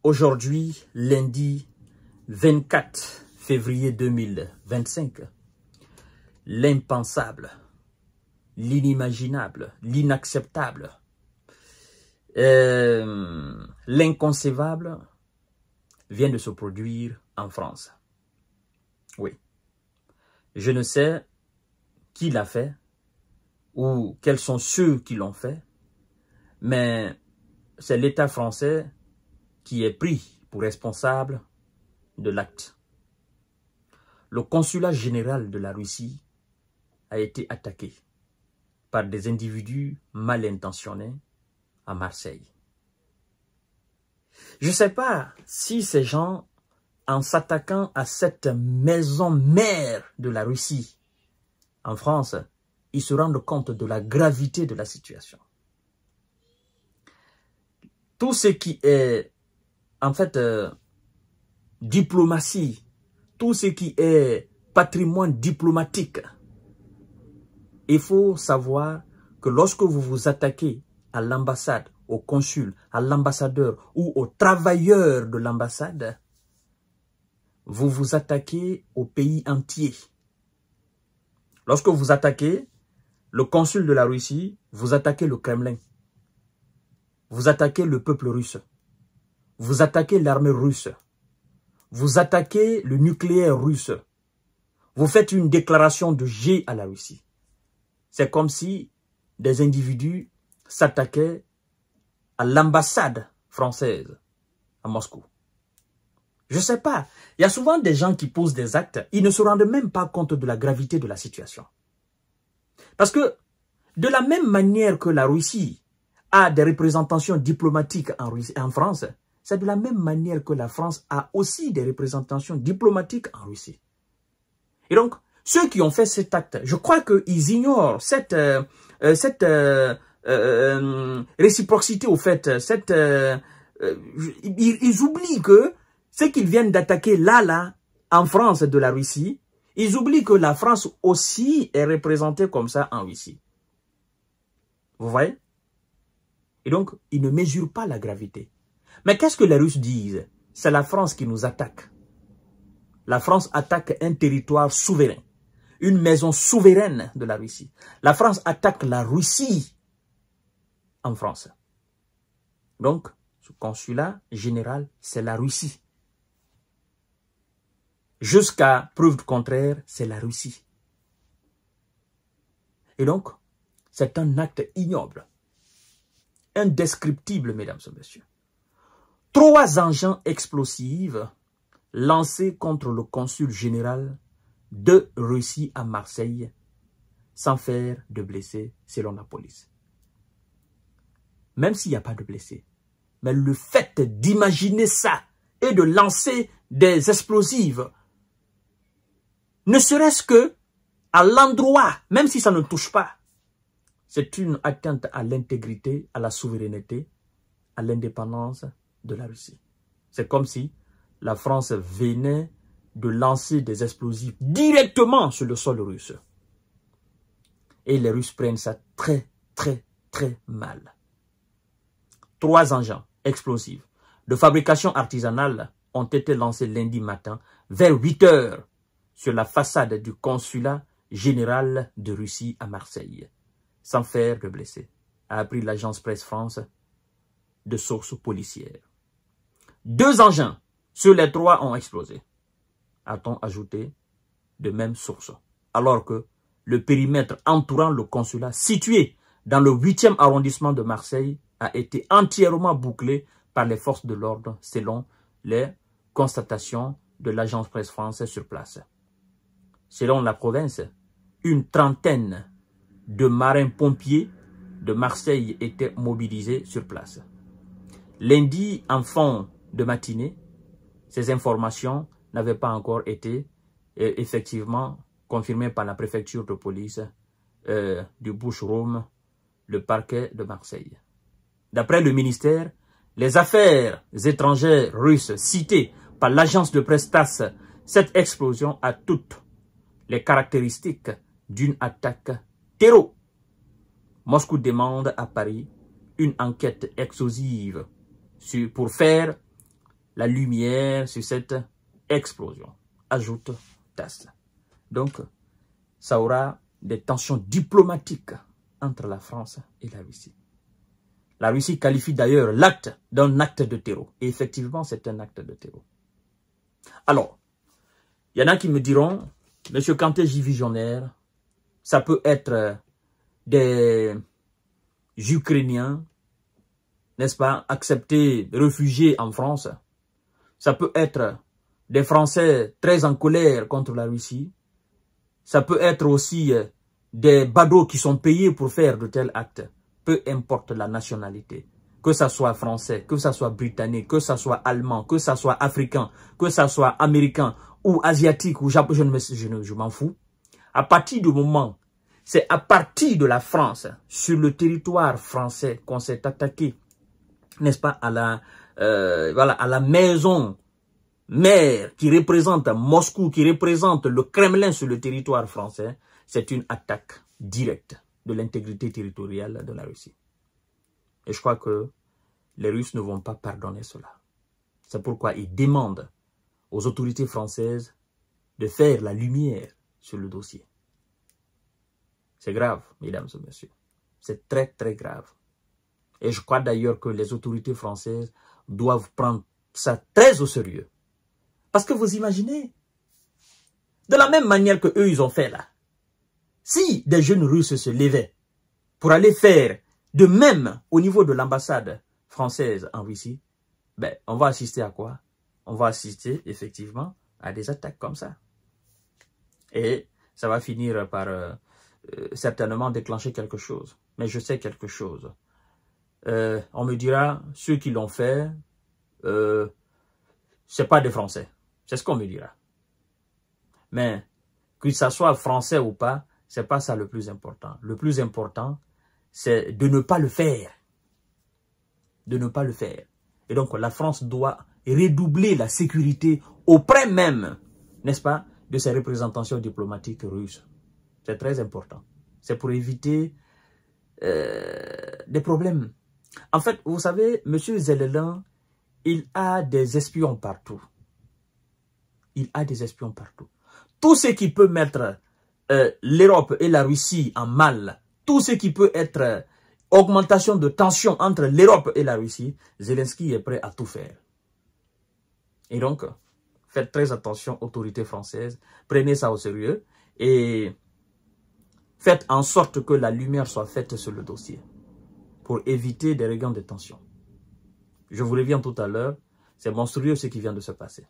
Aujourd'hui, lundi 24 février 2025, l'impensable, l'inimaginable, l'inacceptable, l'inconcevable vient de se produire en France. Oui. Je ne sais qui l'a fait ou quels sont ceux qui l'ont fait, mais c'est l'État français qui est pris pour responsable de l'acte. Le consulat général de la Russie a été attaqué par des individus mal intentionnés à Marseille. Je ne sais pas si ces gens, en s'attaquant à cette maison mère de la Russie en France, ils se rendent compte de la gravité de la situation. Tout ce qui est, en fait, diplomatie, tout ce qui est patrimoine diplomatique, il faut savoir que lorsque vous vous attaquez à l'ambassade, au consul, à l'ambassadeur ou aux travailleurs de l'ambassade, vous vous attaquez au pays entier. Lorsque vous attaquez le consul de la Russie, vous attaquez le Kremlin. Vous attaquez le peuple russe. Vous attaquez l'armée russe. Vous attaquez le nucléaire russe. Vous faites une déclaration de guerre à la Russie. C'est comme si des individus s'attaquaient à l'ambassade française à Moscou. Je ne sais pas. Il y a souvent des gens qui posent des actes, ils ne se rendent même pas compte de la gravité de la situation. Parce que de la même manière que la Russie a des représentations diplomatiques en France, c'est de la même manière que la France a aussi des représentations diplomatiques en Russie. Et donc, ceux qui ont fait cet acte, je crois qu'ils ignorent cette réciprocité au fait, ils oublient que ce qu'ils viennent d'attaquer là, en France de la Russie, ils oublient que la France aussi est représentée comme ça en Russie. Vous voyez? Et donc, ils ne mesurent pas la gravité. Mais qu'est-ce que les Russes disent? C'est la France qui nous attaque. La France attaque un territoire souverain, une maison souveraine de la Russie. La France attaque la Russie en France. Donc, ce consulat général, c'est la Russie. Jusqu'à preuve du contraire, c'est la Russie. Et donc, c'est un acte ignoble, indescriptible, mesdames et messieurs. 3 engins explosifs lancés contre le consul général de Russie à Marseille, sans faire de blessés, selon la police. Même s'il n'y a pas de blessés. Mais le fait d'imaginer ça et de lancer des explosifs, ne serait-ce que à l'endroit, même si ça ne touche pas, c'est une atteinte à l'intégrité, à la souveraineté, à l'indépendance de la Russie. C'est comme si la France venait de lancer des explosifs directement sur le sol russe. Et les Russes prennent ça très, très, très mal. 3 engins explosifs de fabrication artisanale ont été lancés lundi matin vers 8 h sur la façade du consulat général de Russie à Marseille, sans faire de blessés, a appris l'agence Presse France de sources policières. 2 engins sur les 3 ont explosé, a-t-on ajouté de même source, alors que le périmètre entourant le consulat situé dans le 8e arrondissement de Marseille a été entièrement bouclé par les forces de l'ordre selon les constatations de l'agence Presse France sur place. Selon la province, une trentaine de marins-pompiers de Marseille étaient mobilisés sur place. Lundi, en fin de matinée, ces informations n'avaient pas encore été effectivement confirmées par la préfecture de police du Bouches-Rhône, le parquet de Marseille. D'après le ministère, les affaires étrangères russes citées par l'agence de presse TASS, cette explosion a toutes les caractéristiques d'une attaque terroriste. Moscou demande à Paris une enquête exhaustive pour faire la lumière sur cette explosion, ajoute TASS. Donc, ça aura des tensions diplomatiques entre la France et la Russie. La Russie qualifie d'ailleurs l'acte d'un acte de terror. Et effectivement, c'est un acte de terror. Alors, il y en a qui me diront, Monsieur Kanté J. Visionnaire, ça peut être des Ukrainiens, n'est-ce pas, acceptés, réfugiés en France. Ça peut être des Français très en colère contre la Russie. Ça peut être aussi des badauds qui sont payés pour faire de tels actes. Peu importe la nationalité. Que ça soit français, que ça soit britannique, que ça soit allemand, que ça soit africain, que ça soit américain ou asiatique ou japonais, je m'en fous. À partir du moment, c'est à partir de la France, sur le territoire français, qu'on s'est attaqué, n'est-ce pas, à la maison mère qui représente Moscou, qui représente le Kremlin sur le territoire français, c'est une attaque directe de l'intégrité territoriale de la Russie. Et je crois que les Russes ne vont pas pardonner cela. C'est pourquoi ils demandent aux autorités françaises de faire la lumière sur le dossier. C'est grave, mesdames et messieurs. C'est très, très grave. Et je crois d'ailleurs que les autorités françaises doivent prendre ça très au sérieux. Parce que vous imaginez, de la même manière que eux ils ont fait là, si des jeunes Russes se levaient pour aller faire de même au niveau de l'ambassade française en Russie, ben, on va assister à quoi? On va assister effectivement à des attaques comme ça. Et ça va finir par certainement déclencher quelque chose. Mais je sais quelque chose. On me dira, ceux qui l'ont fait, c'est pas des Français. C'est ce qu'on me dira. Mais que ça soit français ou pas, c'est pas ça le plus important. Le plus important, c'est de ne pas le faire. De ne pas le faire. Et donc, la France doit redoubler la sécurité auprès même, n'est-ce pas, de ses représentations diplomatiques russes. C'est très important. C'est pour éviter des problèmes. En fait, vous savez, M. Zelensky, il a des espions partout. Il a des espions partout. Tout ce qui peut mettre l'Europe et la Russie en mal, tout ce qui peut être augmentation de tension entre l'Europe et la Russie, Zelensky est prêt à tout faire. Et donc, faites très attention, autorités françaises, prenez ça au sérieux et faites en sorte que la lumière soit faite sur le dossier pour éviter des regains de tension. Je vous reviens tout à l'heure, c'est monstrueux ce qui vient de se passer.